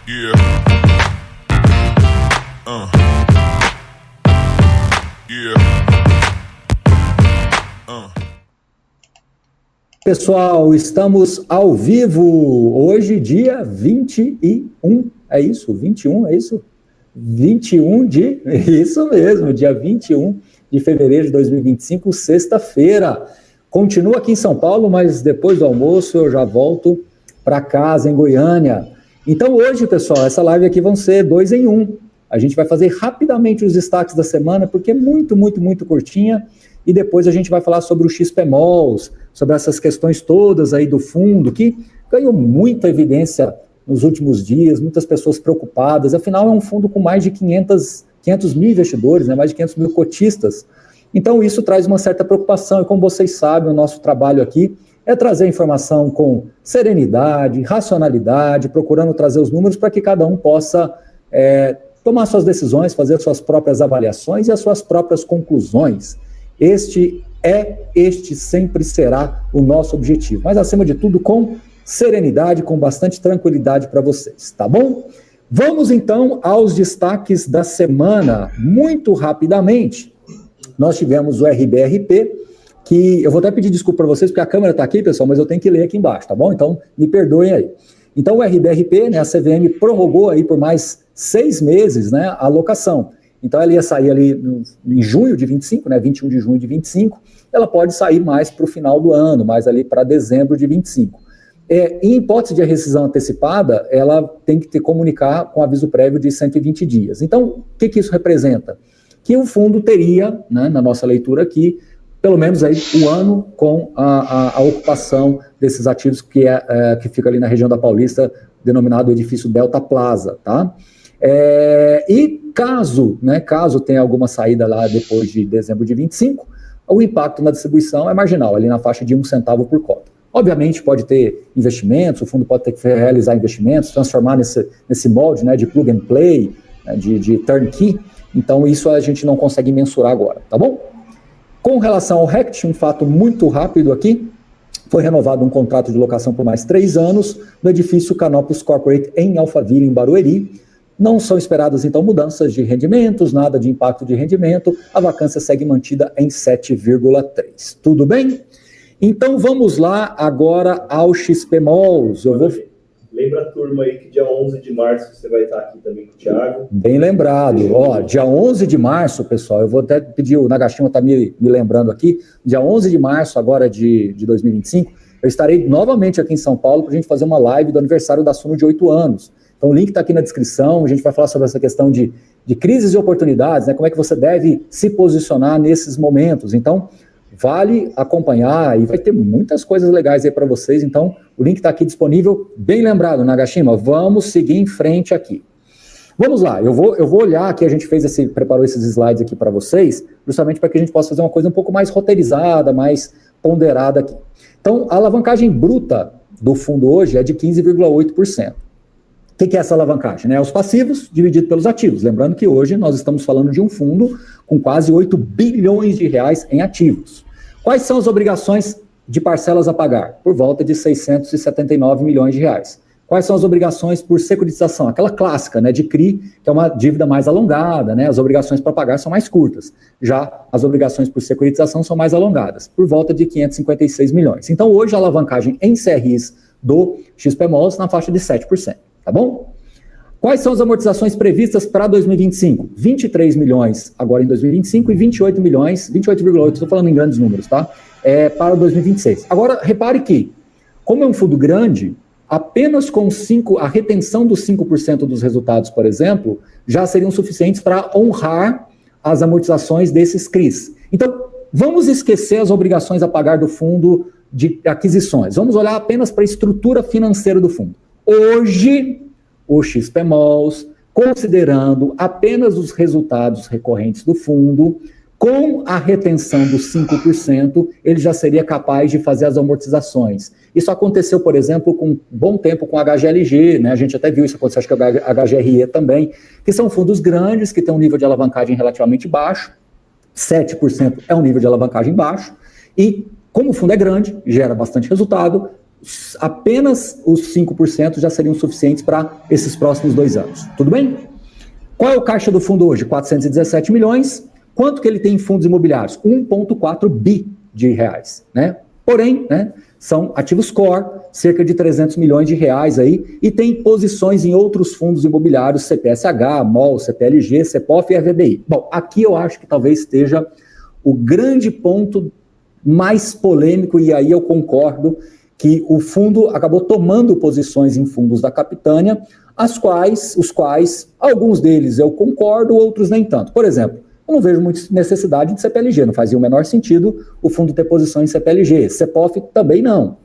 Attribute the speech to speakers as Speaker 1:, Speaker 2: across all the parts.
Speaker 1: Yeah. Yeah.
Speaker 2: Pessoal, estamos ao vivo, hoje dia 21, é isso? 21, é isso? 21 de, isso mesmo, dia 21 de fevereiro de 2025, sexta-feira. Continuo aqui em São Paulo, mas depois do almoço eu já volto para casa em Goiânia. Então hoje, pessoal, essa live aqui vão ser 2 em 1. A gente vai fazer rapidamente os destaques da semana, porque é muito curtinha, e depois a gente vai falar sobre o XPMOLs, sobre essas questões todas aí do fundo, que ganhou muita evidência nos últimos dias, muitas pessoas preocupadas. Afinal, é um fundo com mais de 500 mil investidores, né, mais de 500 mil cotistas. Então, isso traz uma certa preocupação, e como vocês sabem, o nosso trabalho aqui é trazer a informação com serenidade, racionalidade, procurando trazer os números para que cada um possa tomar suas decisões, fazer suas próprias avaliações e as suas próprias conclusões. Este sempre será o nosso objetivo, mas acima de tudo com serenidade, com bastante tranquilidade para vocês, tá bom? Vamos então aos destaques da semana, muito rapidamente. Nós tivemos o RBRP, que eu vou até pedir desculpa para vocês, porque a câmera está aqui, pessoal, mas eu tenho que ler aqui embaixo, tá bom? Então, me perdoem aí. Então, o RBRP, né, a CVM prorrogou aí por mais 6 meses, né, a alocação. Então, ela ia sair ali em junho de 25, né, 21 de junho de 25, ela pode sair mais para o final do ano, mais ali para dezembro de 25. Em hipótese de rescisão antecipada, ela tem que comunicar com aviso prévio de 120 dias. Então, o que isso representa? Que o fundo teria, né, na nossa leitura aqui, pelo menos aí um ano com a ocupação desses ativos que fica ali na região da Paulista, denominado edifício Delta Plaza, tá? E caso tenha alguma saída lá depois de dezembro de 25, o impacto na distribuição é marginal, ali na faixa de 1 centavo por cota. Obviamente pode ter investimentos, o fundo pode ter que realizar investimentos, transformar nesse molde, né, de plug and play, né, de turnkey, então isso a gente não consegue mensurar agora, tá bom? Com relação ao RECT, um fato muito rápido aqui, foi renovado um contrato de locação por mais 3 anos no edifício Canopus Corporate em Alphaville, em Barueri. Não são esperadas, então, mudanças de rendimentos, nada de impacto de rendimento, a vacância segue mantida em 7,3. Tudo bem? Então, vamos lá agora ao XPMOLs.
Speaker 3: Lembra a turma aí que dia 11 de março você vai estar aqui também com o Thiago.
Speaker 2: Bem lembrado. Dia 11 de março, pessoal, eu vou até pedir, o Nagashima está me lembrando aqui, dia 11 de março agora de 2025, eu estarei novamente aqui em São Paulo para a gente fazer uma live do aniversário da Suno de 8 anos. Então o link está aqui na descrição, a gente vai falar sobre essa questão de crises e oportunidades, né? Como é que você deve se posicionar nesses momentos. Então, vale acompanhar e vai ter muitas coisas legais aí para vocês. Então, o link está aqui disponível. Bem lembrado, Nagashima, vamos seguir em frente aqui. Vamos lá, eu vou olhar aqui, a gente preparou esses slides aqui para vocês, justamente para que a gente possa fazer uma coisa um pouco mais roteirizada, mais ponderada aqui. Então, a alavancagem bruta do fundo hoje é de 15,8%. O que é essa alavancagem? Os passivos dividido pelos ativos. Lembrando que hoje nós estamos falando de um fundo com quase 8 bilhões de reais em ativos. Quais são as obrigações de parcelas a pagar? Por volta de 679 milhões de reais. Quais são as obrigações por securitização? Aquela clássica, né, de CRI, que é uma dívida mais alongada, né, as obrigações para pagar são mais curtas. Já as obrigações por securitização são mais alongadas, por volta de 556 milhões. Então hoje a alavancagem em CRIs do XPMOLs na faixa de 7%. Tá bom? Quais são as amortizações previstas para 2025? 23 milhões agora em 2025 e 28 milhões, 28,8, estou falando em grandes números, tá? Para 2026. Agora, repare que, como é um fundo grande, apenas com a retenção dos 5% dos resultados, por exemplo, já seriam suficientes para honrar as amortizações desses CRIs. Então, vamos esquecer as obrigações a pagar do fundo de aquisições. Vamos olhar apenas para a estrutura financeira do fundo. Hoje, o XPMOLs, considerando apenas os resultados recorrentes do fundo, com a retenção dos 5%, ele já seria capaz de fazer as amortizações. Isso aconteceu, por exemplo, com um bom tempo com a HGLG, né? A gente até viu isso acontecer, acho que a HGRE também, que são fundos grandes, que têm um nível de alavancagem relativamente baixo, 7% é um nível de alavancagem baixo, e como o fundo é grande, gera bastante resultado, apenas os 5% já seriam suficientes para esses próximos 2 anos. Tudo bem? Qual é o caixa do fundo hoje? 417 milhões. Quanto que ele tem em fundos imobiliários? 1,4 bi de reais, né? Porém, né, são ativos core, cerca de 300 milhões de reais aí, e tem posições em outros fundos imobiliários, CPSH, MOL, CPLG, CEPOF e RVBI. Bom, aqui eu acho que talvez esteja o grande ponto mais polêmico, e aí eu concordo que o fundo acabou tomando posições em fundos da Capitânia, os quais, alguns deles eu concordo, outros nem tanto. Por exemplo, eu não vejo muita necessidade de CPLG, não fazia o menor sentido o fundo ter posição em CPLG, CEPOF também não.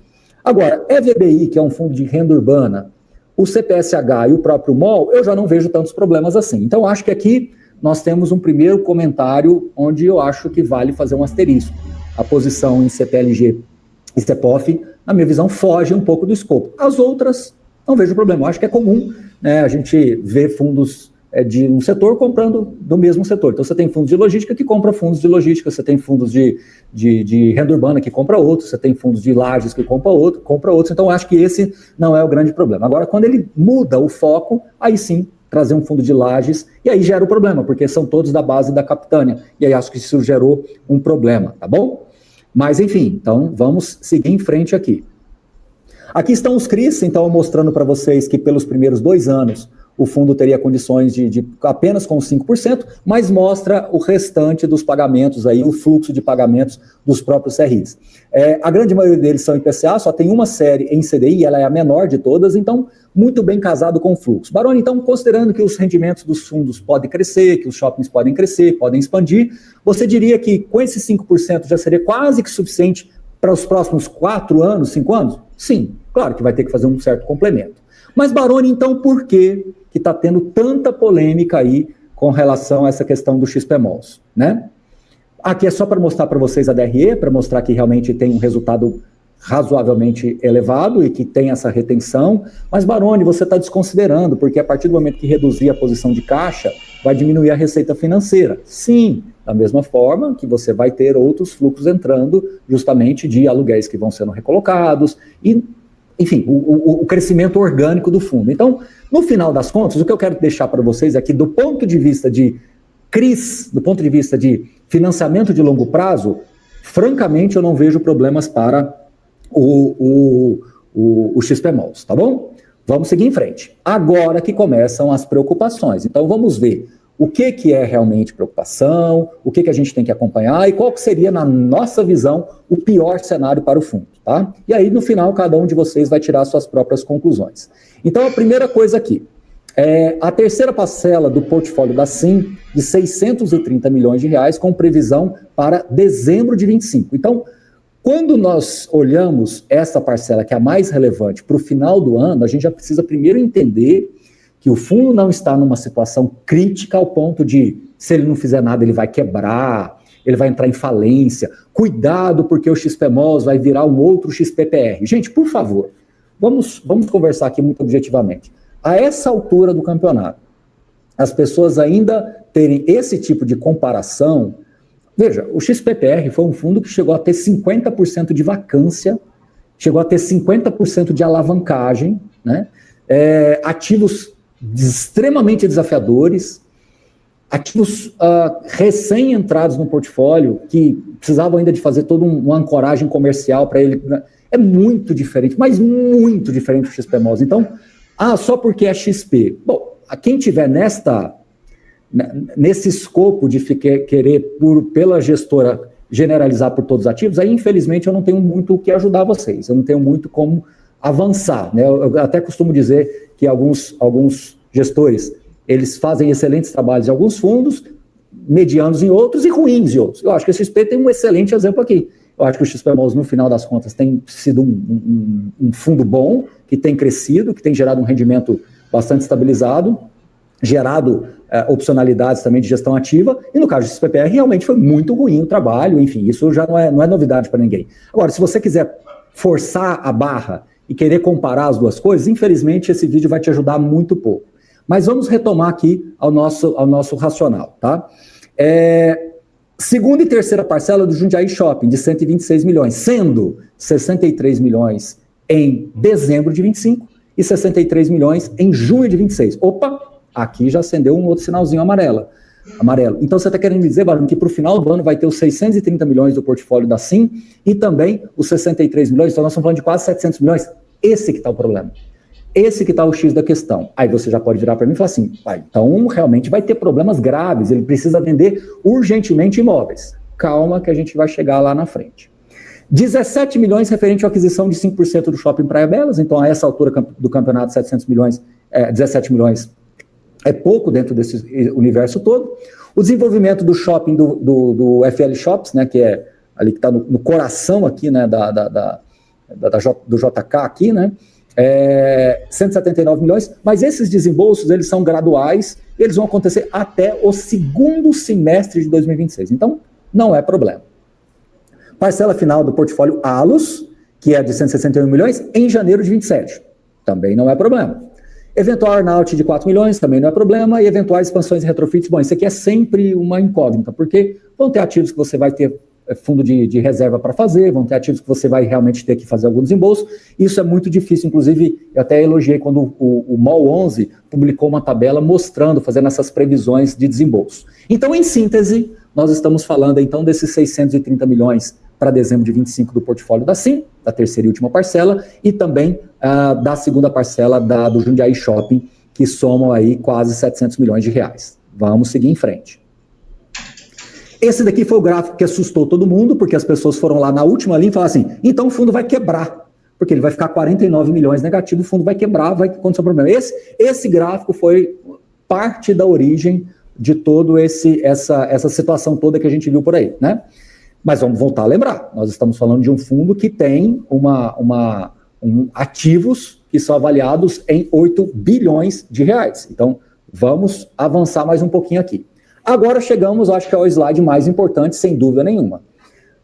Speaker 2: Agora, EVBI, que é um fundo de renda urbana, o CPSH e o próprio MOL, eu já não vejo tantos problemas assim. Então, acho que aqui nós temos um primeiro comentário onde eu acho que vale fazer um asterisco. A posição em CPLG e CEPOF, na minha visão, foge um pouco do escopo. As outras, não vejo problema. Eu acho que é comum, né, a gente ver fundos de um setor comprando do mesmo setor. Então, você tem fundos de logística que compra fundos de logística, você tem fundos de renda urbana que compra outros, você tem fundos de lajes que compra outros. Então, eu acho que esse não é o grande problema. Agora, quando ele muda o foco, aí sim, trazer um fundo de lajes, e aí gera o problema, porque são todos da base da Capitânia. E aí acho que isso gerou um problema, tá bom? Mas, enfim, então vamos seguir em frente aqui. Aqui estão os CRIs, então, mostrando para vocês que pelos primeiros 2 anos o fundo teria condições de apenas com 5%, mas mostra o restante dos pagamentos, aí, o fluxo de pagamentos dos próprios CRIs. A grande maioria deles são IPCA, só tem uma série em CDI, ela é a menor de todas, então, muito bem casado com o fluxo. Baroni, então, considerando que os rendimentos dos fundos podem crescer, que os shoppings podem crescer, podem expandir, você diria que com esses 5% já seria quase que suficiente para os próximos 4 anos, 5 anos? Sim, claro que vai ter que fazer um certo complemento. Mas, Baroni, então, por que está tendo tanta polêmica aí com relação a essa questão do XPMOLs, né? Aqui é só para mostrar para vocês a DRE, para mostrar que realmente tem um resultado razoavelmente elevado e que tem essa retenção, mas, Baroni, você está desconsiderando, porque a partir do momento que reduzir a posição de caixa, vai diminuir a receita financeira. Sim, da mesma forma que você vai ter outros fluxos entrando justamente de aluguéis que vão sendo recolocados e, enfim, o crescimento orgânico do fundo. Então, no final das contas, o que eu quero deixar para vocês é que, do ponto de vista de CRIs, do ponto de vista de financiamento de longo prazo, francamente, eu não vejo problemas para o XPMOLs, tá bom? Vamos seguir em frente. Agora que começam as preocupações. Então, vamos ver o que é realmente preocupação, o que a gente tem que acompanhar e qual que seria, na nossa visão, o pior cenário para o fundo, tá? E aí, no final, cada um de vocês vai tirar suas próprias conclusões. Então, a primeira coisa aqui, a terceira parcela do portfólio da SIM, de 630 milhões de reais, com previsão para dezembro de 25. Então, quando nós olhamos essa parcela, que é a mais relevante, para o final do ano, a gente já precisa primeiro entender que o fundo não está numa situação crítica ao ponto de, se ele não fizer nada, ele vai quebrar, ele vai entrar em falência. Cuidado, porque o XPMOLs vai virar um outro XPPR. Gente, por favor, vamos conversar aqui muito objetivamente. A essa altura do campeonato, as pessoas ainda terem esse tipo de comparação. Veja, o XPPR foi um fundo que chegou a ter 50% de vacância, chegou a ter 50% de alavancagem, né? Ativos extremamente desafiadores, ativos recém-entrados no portfólio, que precisavam ainda de fazer toda uma ancoragem comercial para ele. É muito diferente, mas muito diferente do XPMOLs. Então, só porque é XP. Bom, quem tiver nesse escopo de querer, pela gestora, generalizar por todos os ativos, aí, infelizmente, eu não tenho muito o que ajudar vocês, eu não tenho muito como avançar, né? Eu até costumo dizer que alguns gestores, eles fazem excelentes trabalhos em alguns fundos, medianos em outros e ruins em outros. Eu acho que a XP tem um excelente exemplo aqui. Eu acho que o XPMOLs, no final das contas, tem sido um fundo bom, que tem crescido, que tem gerado um rendimento bastante estabilizado, gerado opcionalidades também de gestão ativa, e no caso do XPPR realmente foi muito ruim o trabalho, enfim, isso já não é novidade para ninguém. Agora, se você quiser forçar a barra e querer comparar as duas coisas, infelizmente esse vídeo vai te ajudar muito pouco. Mas vamos retomar aqui ao nosso racional, tá? Segunda e terceira parcela do Jundiaí Shopping, de 126 milhões, sendo 63 milhões em dezembro de 25 e 63 milhões em junho de 26. Opa, aqui já acendeu um outro sinalzinho amarelo. Então você está querendo me dizer, Barão, que para o final do ano vai ter os 630 milhões do portfólio da SIM e também os 63 milhões, então nós estamos falando de quase 700 milhões. Esse que está o problema. Esse que está o X da questão. Aí você já pode virar para mim e falar assim, então realmente vai ter problemas graves, ele precisa vender urgentemente imóveis. Calma que a gente vai chegar lá na frente. 17 milhões referente à aquisição de 5% do Shopping Praia Belas, então a essa altura do campeonato 700 milhões, 17 milhões é pouco dentro desse universo todo. O desenvolvimento do shopping do FL Shops, né, que é ali que está no coração aqui, né, do JK aqui, né, 179 milhões, mas esses desembolsos, eles são graduais, eles vão acontecer até o segundo semestre de 2026, então não é problema. Parcela final do portfólio Allos, que é de 161 milhões, em janeiro de 27, também não é problema. Eventual earnout de 4 milhões, também não é problema, e eventuais expansões e retrofits, bom, isso aqui é sempre uma incógnita, porque vão ter ativos que você vai ter fundo de reserva para fazer, vão ter ativos que você vai realmente ter que fazer algum desembolso, isso é muito difícil, inclusive, eu até elogiei quando o MOL 11 publicou uma tabela mostrando, fazendo essas previsões de desembolso. Então, em síntese, nós estamos falando, então, desses 630 milhões para dezembro de 25 do portfólio da SIM, da terceira e última parcela, e também da segunda parcela do Jundiaí Shopping, que somam aí quase 700 milhões de reais. Vamos seguir em frente. Esse daqui foi o gráfico que assustou todo mundo, porque as pessoas foram lá na última linha e falaram assim, então o fundo vai quebrar, porque ele vai ficar 49 milhões negativo, o fundo vai quebrar, vai acontecer um problema. Esse gráfico foi parte da origem de toda essa situação toda que a gente viu por aí, né? Mas vamos voltar a lembrar, nós estamos falando de um fundo que tem ativos que são avaliados em 8 bilhões de reais. Então, vamos avançar mais um pouquinho aqui. Agora chegamos, acho que é o slide mais importante, sem dúvida nenhuma.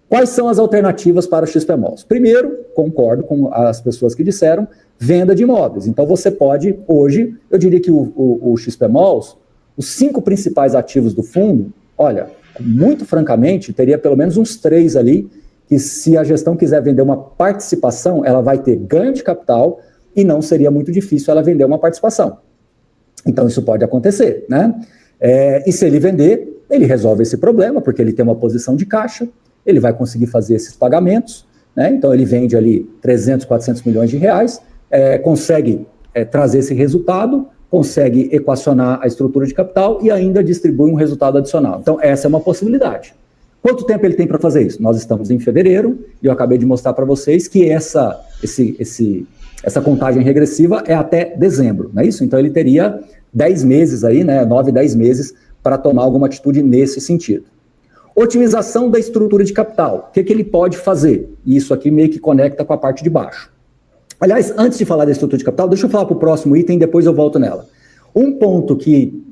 Speaker 2: Quais são as alternativas para o XP Malls? Primeiro, concordo com as pessoas que disseram, venda de imóveis. Então, você pode, hoje, eu diria que o XP Malls, os 5 principais ativos do fundo, olha, muito francamente, teria pelo menos uns 3 ali, que se a gestão quiser vender uma participação, ela vai ter ganho de capital e não seria muito difícil ela vender uma participação. Então isso pode acontecer, né? E se ele vender, ele resolve esse problema, porque ele tem uma posição de caixa, ele vai conseguir fazer esses pagamentos, né? Então ele vende ali 300, 400 milhões de reais, consegue trazer esse resultado, consegue equacionar a estrutura de capital e ainda distribui um resultado adicional. Então, essa é uma possibilidade. Quanto tempo ele tem para fazer isso? Nós estamos em fevereiro e eu acabei de mostrar para vocês que essa contagem regressiva é até dezembro, não é isso? Então, ele teria 10 meses aí, né, 9, 10 meses para tomar alguma atitude nesse sentido. Otimização da estrutura de capital. O que ele pode fazer? E isso aqui meio que conecta com a parte de baixo. Aliás, antes de falar da estrutura de capital, deixa eu falar para o próximo item, depois eu volto nela. Um ponto que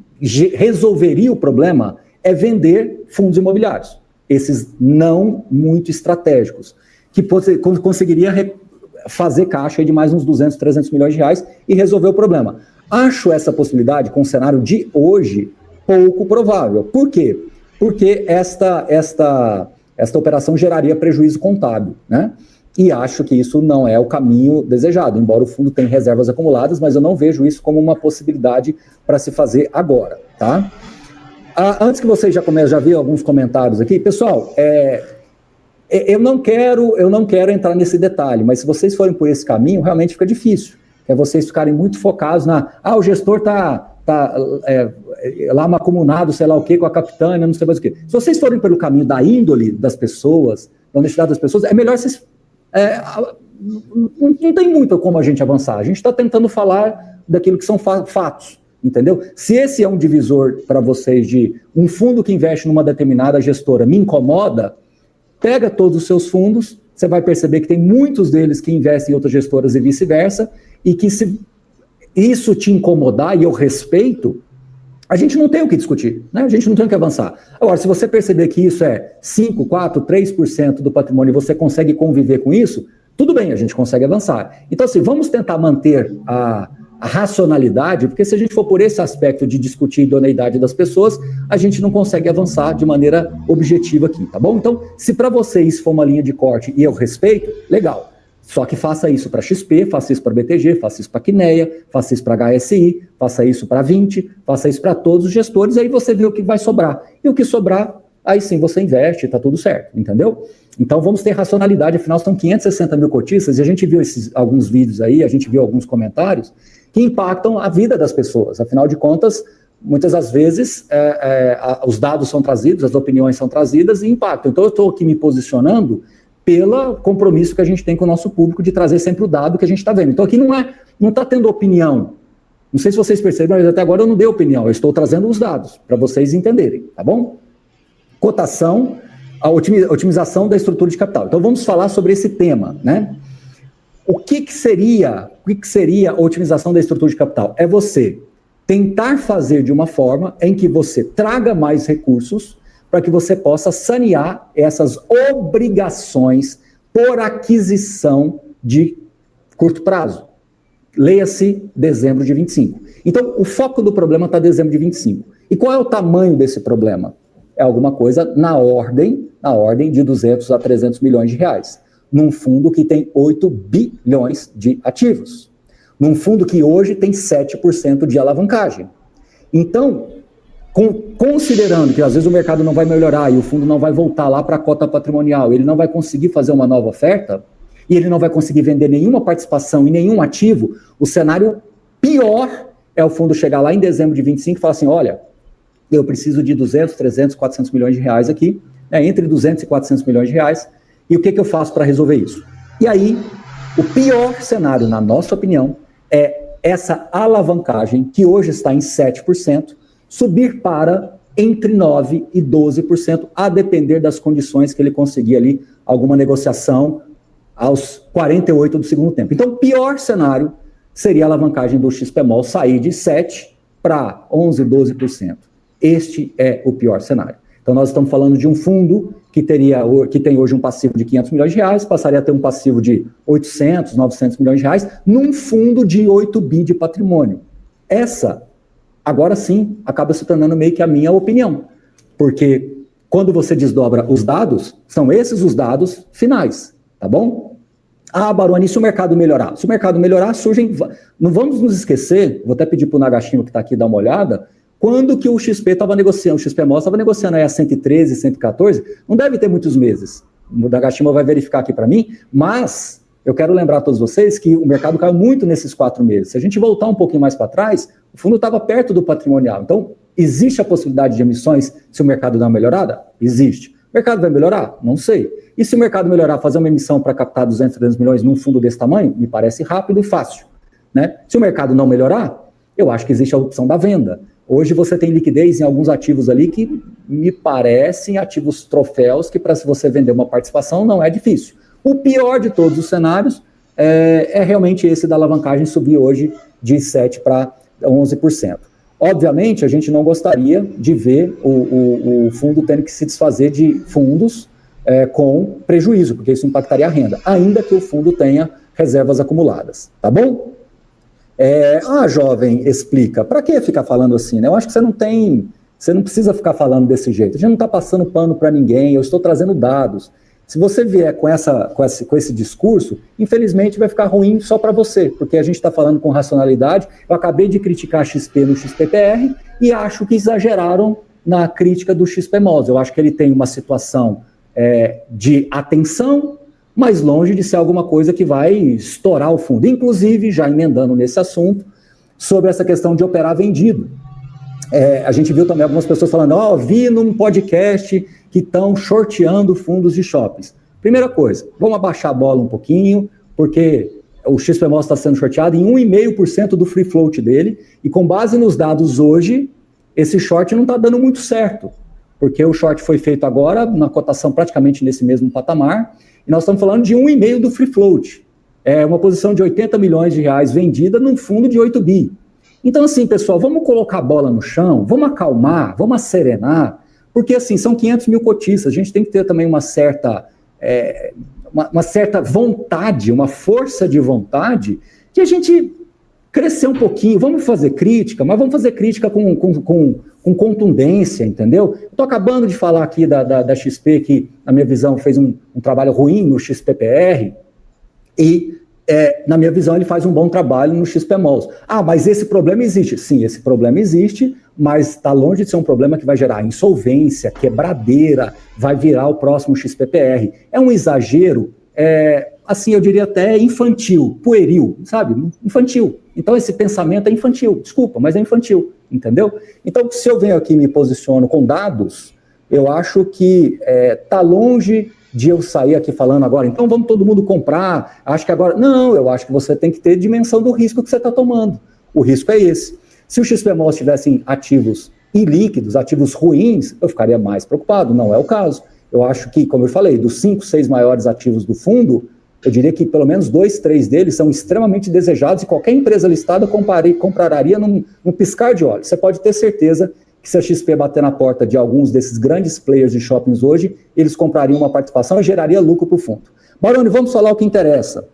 Speaker 2: resolveria o problema é vender fundos imobiliários, esses não muito estratégicos, que conseguiria fazer caixa de mais uns 200, 300 milhões de reais e resolver o problema. Acho essa possibilidade, com o cenário de hoje, pouco provável. Por quê? Porque esta operação geraria prejuízo contábil, né? E acho que isso não é o caminho desejado, embora o fundo tenha reservas acumuladas, mas eu não vejo isso como uma possibilidade para se fazer agora, tá? Antes que vocês já vi alguns comentários aqui, pessoal, eu não quero entrar nesse detalhe, mas se vocês forem por esse caminho, realmente fica difícil. É vocês ficarem muito focados o gestor está lá macumunado, sei lá o quê, com a capitânia, não sei mais o quê. Se vocês forem pelo caminho da índole das pessoas, da honestidade das pessoas, é melhor vocês... não tem muito como a gente avançar. A gente está tentando falar daquilo que são fatos, entendeu? Se esse é um divisor para vocês de um fundo que investe numa determinada gestora me incomoda, pega todos os seus fundos, você vai perceber que tem muitos deles que investem em outras gestoras e vice-versa, e que se isso te incomodar, e eu respeito, a gente não tem o que discutir, né? A gente não tem o que avançar. Agora, se você perceber que isso é 5, 4, 3% do patrimônio e você consegue conviver com isso, tudo bem, a gente consegue avançar. Então, assim, vamos tentar manter a racionalidade, porque se a gente for por esse aspecto de discutir a idoneidade das pessoas, a gente não consegue avançar de maneira objetiva aqui, tá bom? Então, se para vocês for uma linha de corte e eu respeito, legal. Só que faça isso para XP, faça isso para BTG, faça isso para Quineia, faça isso para HSI, faça isso para 20, faça isso para todos os gestores, aí você vê o que vai sobrar. E o que sobrar, aí sim você investe, tá tudo certo, entendeu? Então vamos ter racionalidade, afinal são 560 mil cotistas, e a gente viu alguns vídeos aí, a gente viu alguns comentários que impactam a vida das pessoas. Afinal de contas, muitas das vezes os dados são trazidos, as opiniões são trazidas e impactam. Então eu estou aqui me posicionando pelo compromisso que a gente tem com o nosso público de trazer sempre o dado que a gente está vendo. Então aqui não está tendo opinião. Não sei se vocês perceberam, mas até agora eu não dei opinião, eu estou trazendo os dados para vocês entenderem, tá bom? Cotação, a otimização da estrutura de capital. Então vamos falar sobre esse tema, né? O que seria a otimização da estrutura de capital? É você tentar fazer de uma forma em que você traga mais recursos para que você possa sanear essas obrigações por aquisição de curto prazo. Leia-se dezembro de 25. Então, o foco do problema está em dezembro de 25. E qual é o tamanho desse problema? É alguma coisa na ordem de 200 a 300 milhões de reais, num fundo que tem 8 bilhões de ativos, num fundo que hoje tem 7% de alavancagem. Então, considerando que às vezes o mercado não vai melhorar e o fundo não vai voltar lá para a cota patrimonial, ele não vai conseguir fazer uma nova oferta, e ele não vai conseguir vender nenhuma participação em nenhum ativo, o cenário pior é o fundo chegar lá em dezembro de 25 e falar assim, olha, eu preciso de 200, 300, 400 milhões de reais aqui, entre 200 e 400 milhões de reais, e o que eu faço para resolver isso? E aí, o pior cenário, na nossa opinião, é essa alavancagem, que hoje está em 7%, subir para entre 9% e 12%, a depender das condições que ele conseguir ali, alguma negociação aos 48 do segundo tempo. Então, o pior cenário seria a alavancagem do XPMOL sair de 7% para 11%, 12%. Este é o pior cenário. Então, nós estamos falando de um fundo que tem hoje um passivo de 500 milhões de reais, passaria a ter um passivo de 800, 900 milhões de reais, num fundo de 8 bi de patrimônio. Essa, agora sim, acaba se tornando meio que a minha opinião, porque quando você desdobra os dados, são esses os dados finais, tá bom? Ah, Baroni, e se o mercado melhorar? Se o mercado melhorar, surgem... Não vamos nos esquecer, vou até pedir para o Nagashima que está aqui dar uma olhada, quando que o XP estava negociando, o XPMOL estava negociando aí a 113, 114, não deve ter muitos meses. O Nagashima vai verificar aqui para mim, mas eu quero lembrar a todos vocês que o mercado caiu muito nesses 4 meses. Se a gente voltar um pouquinho mais para trás, o fundo estava perto do patrimonial. Então, existe a possibilidade de emissões se o mercado dá uma melhorada? Existe. O mercado vai melhorar? Não sei. E se o mercado melhorar, fazer uma emissão para captar 200, 300 milhões num fundo desse tamanho? Me parece rápido e fácil, né? Se o mercado não melhorar, eu acho que existe a opção da venda. Hoje você tem liquidez em alguns ativos ali que me parecem ativos troféus que para se você vender uma participação não é difícil. O pior de todos os cenários é realmente esse da alavancagem subir hoje de 7% para 11%. Obviamente, a gente não gostaria de ver o fundo tendo que se desfazer de fundos com prejuízo, porque isso impactaria a renda, ainda que o fundo tenha reservas acumuladas, tá bom? Jovem, explica, para que ficar falando assim, né? Eu acho que você não precisa ficar falando desse jeito, a gente não está passando pano para ninguém, eu estou trazendo dados. Se você vier com esse discurso, infelizmente vai ficar ruim só para você, porque a gente está falando com racionalidade. Eu acabei de criticar a XP no XPPR e acho que exageraram na crítica do XPMOS. Eu acho que ele tem uma situação de atenção, mas longe de ser alguma coisa que vai estourar o fundo. Inclusive, já emendando nesse assunto, sobre essa questão de operar vendido. A gente viu também algumas pessoas falando, vi num podcast que estão shorteando fundos de shoppings. Primeira coisa, vamos abaixar a bola um pouquinho, porque o XPMOS está sendo shorteado em 1,5% do free float dele, e com base nos dados hoje, esse short não está dando muito certo, porque o short foi feito agora, na cotação praticamente nesse mesmo patamar, e nós estamos falando de 1,5% do free float. É uma posição de 80 milhões de reais vendida num fundo de 8 bi. Então, assim, pessoal, vamos colocar a bola no chão, vamos acalmar, vamos acerenar, porque, assim, são 500 mil cotistas, a gente tem que ter também uma certa vontade, uma força de vontade, de a gente crescer um pouquinho, vamos fazer crítica, mas vamos fazer crítica com contundência, entendeu? Estou acabando de falar aqui da XP, que, na minha visão, fez um trabalho ruim no XPPR, E, na minha visão, ele faz um bom trabalho no XPMOLs. Ah, mas esse problema existe. Sim, esse problema existe, mas está longe de ser um problema que vai gerar insolvência, quebradeira, vai virar o próximo XPPR. É um exagero, assim, eu diria até infantil, pueril, sabe? Infantil. Então, esse pensamento é infantil. Desculpa, mas é infantil, entendeu? Então, se eu venho aqui e me posiciono com dados, eu acho que está longe de eu sair aqui falando agora, então vamos todo mundo comprar, acho que agora... Não, eu acho que você tem que ter dimensão do risco que você está tomando. O risco é esse. Se o XPMOLs tivessem ativos ilíquidos, ativos ruins, eu ficaria mais preocupado, não é o caso. Eu acho que, como eu falei, dos 5, 6 maiores ativos do fundo, eu diria que pelo menos 2, 3 deles são extremamente desejados e qualquer empresa listada compraria num piscar de olhos. Você pode ter certeza que se a XP bater na porta de alguns desses grandes players de shoppings hoje, eles comprariam uma participação e geraria lucro para o fundo. Baroni, vamos falar o que interessa.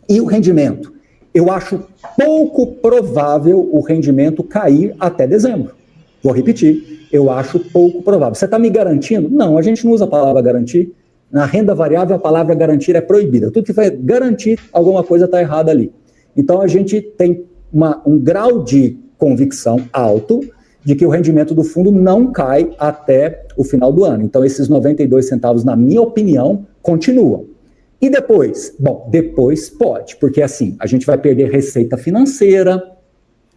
Speaker 2: E o rendimento? Eu acho pouco provável o rendimento cair até dezembro. Vou repetir, eu acho pouco provável. Você está me garantindo? Não, a gente não usa a palavra garantir. Na renda variável, a palavra garantir é proibida. Tudo que vai garantir, alguma coisa está errada ali. Então, a gente tem um grau de convicção alto de que o rendimento do fundo não cai até o final do ano. Então, esses 92 centavos, na minha opinião, continuam. E depois? Bom, depois pode, porque assim, a gente vai perder receita financeira,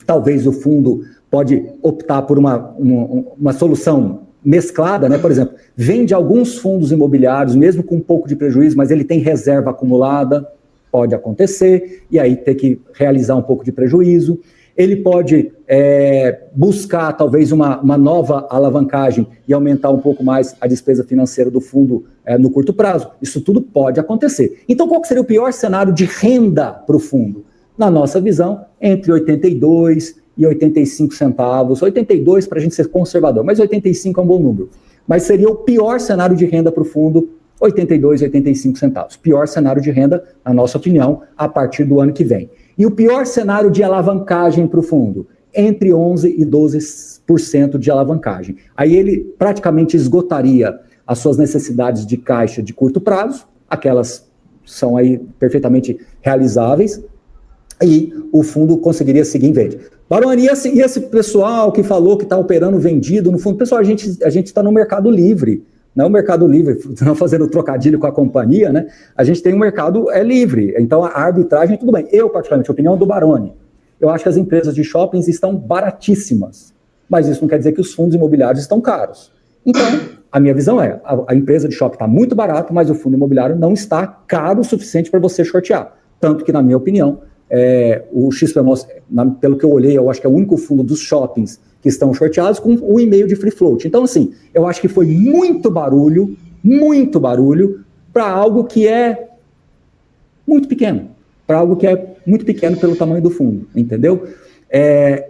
Speaker 2: talvez o fundo pode optar por uma solução mesclada, né? Por exemplo, vende alguns fundos imobiliários, mesmo com um pouco de prejuízo, mas ele tem reserva acumulada, pode acontecer, e aí ter que realizar um pouco de prejuízo. Ele pode buscar talvez uma nova alavancagem e aumentar um pouco mais a despesa financeira do fundo no curto prazo. Isso tudo pode acontecer. Então, qual que seria o pior cenário de renda para o fundo? Na nossa visão, entre 82 e 85 centavos. 82 para a gente ser conservador, mas 85 é um bom número. Mas seria o pior cenário de renda para o fundo, 82 e 85 centavos. Pior cenário de renda, na nossa opinião, a partir do ano que vem. E o pior cenário de alavancagem para o fundo? Entre 11% e 12% de alavancagem. Aí ele praticamente esgotaria as suas necessidades de caixa de curto prazo, aquelas são aí perfeitamente realizáveis, e o fundo conseguiria seguir em venda. Baroni, e esse pessoal que falou que está operando vendido no fundo? Pessoal, a gente está no Mercado Livre. Não é o Mercado Livre, não fazendo trocadilho com a companhia, né? A gente tem um mercado livre, então a arbitragem, tudo bem. Eu, particularmente, a opinião do Baroni, eu acho que as empresas de shoppings estão baratíssimas, mas isso não quer dizer que os fundos imobiliários estão caros. Então, a minha visão é, a empresa de shopping está muito barata, mas o fundo imobiliário não está caro o suficiente para você shortear. Tanto que, na minha opinião, o XPMOLs, pelo que eu olhei, eu acho que é o único fundo dos shoppings que estão shorteados com o e-mail de free float. Então, assim, eu acho que foi muito barulho para algo que é muito pequeno. Para algo que é muito pequeno pelo tamanho do fundo, entendeu?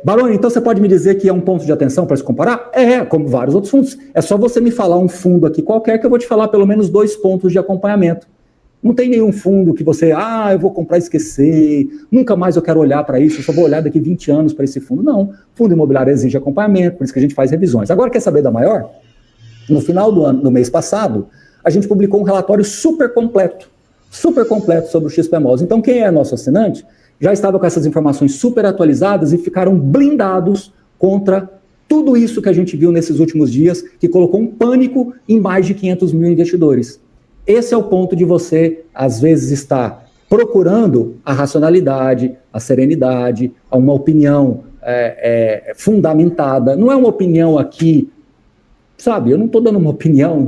Speaker 2: Baroni, então você pode me dizer que é um ponto de atenção para se comparar? Como vários outros fundos. É só você me falar um fundo aqui qualquer que eu vou te falar pelo menos 2 pontos de acompanhamento. Não tem nenhum fundo que você, eu vou comprar e esquecer, nunca mais eu quero olhar para isso, eu só vou olhar daqui 20 anos para esse fundo. Não, fundo imobiliário exige acompanhamento, por isso que a gente faz revisões. Agora, quer saber da maior? No final do mês passado, a gente publicou um relatório super completo sobre o XPMOLs. Então, quem é nosso assinante já estava com essas informações super atualizadas e ficaram blindados contra tudo isso que a gente viu nesses últimos dias, que colocou um pânico em mais de 500 mil investidores. Esse é o ponto de você, às vezes, estar procurando a racionalidade, a serenidade, uma opinião fundamentada. Não é uma opinião aqui, sabe? Eu não estou dando uma opinião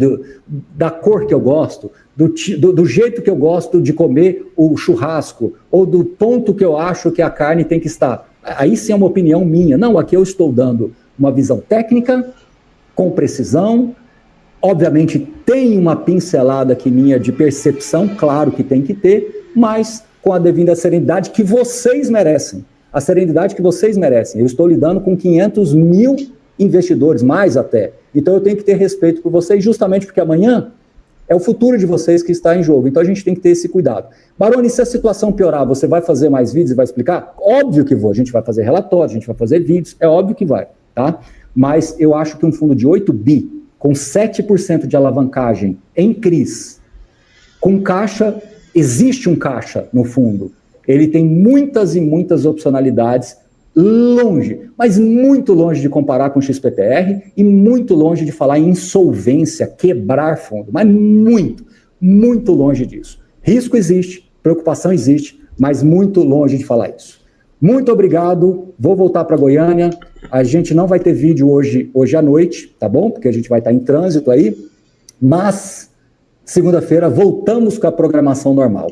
Speaker 2: da cor que eu gosto, do jeito que eu gosto de comer o churrasco, ou do ponto que eu acho que a carne tem que estar. Aí sim é uma opinião minha. Não, aqui eu estou dando uma visão técnica, com precisão. Obviamente tem uma pincelada aqui minha de percepção, claro que tem que ter, mas com a devida serenidade que vocês merecem. A serenidade que vocês merecem. Eu estou lidando com 500 mil investidores, mais até. Então eu tenho que ter respeito por vocês, justamente porque amanhã é o futuro de vocês que está em jogo. Então a gente tem que ter esse cuidado. Baroni, se a situação piorar, você vai fazer mais vídeos e vai explicar? Óbvio que vou. A gente vai fazer relatórios, a gente vai fazer vídeos, é óbvio que vai, tá? Mas eu acho que um fundo de 8 bi, com 7% de alavancagem em CRIs, com caixa existe um caixa no fundo. Ele tem muitas e muitas opcionalidades, longe, mas muito longe de comparar com o XPTR e muito longe de falar em insolvência, quebrar fundo, mas muito, muito longe disso. Risco existe, preocupação existe, mas muito longe de falar isso. Muito obrigado, vou voltar para Goiânia, a gente não vai ter vídeo hoje à noite, tá bom? Porque a gente vai estar em trânsito aí, mas segunda-feira voltamos com a programação normal.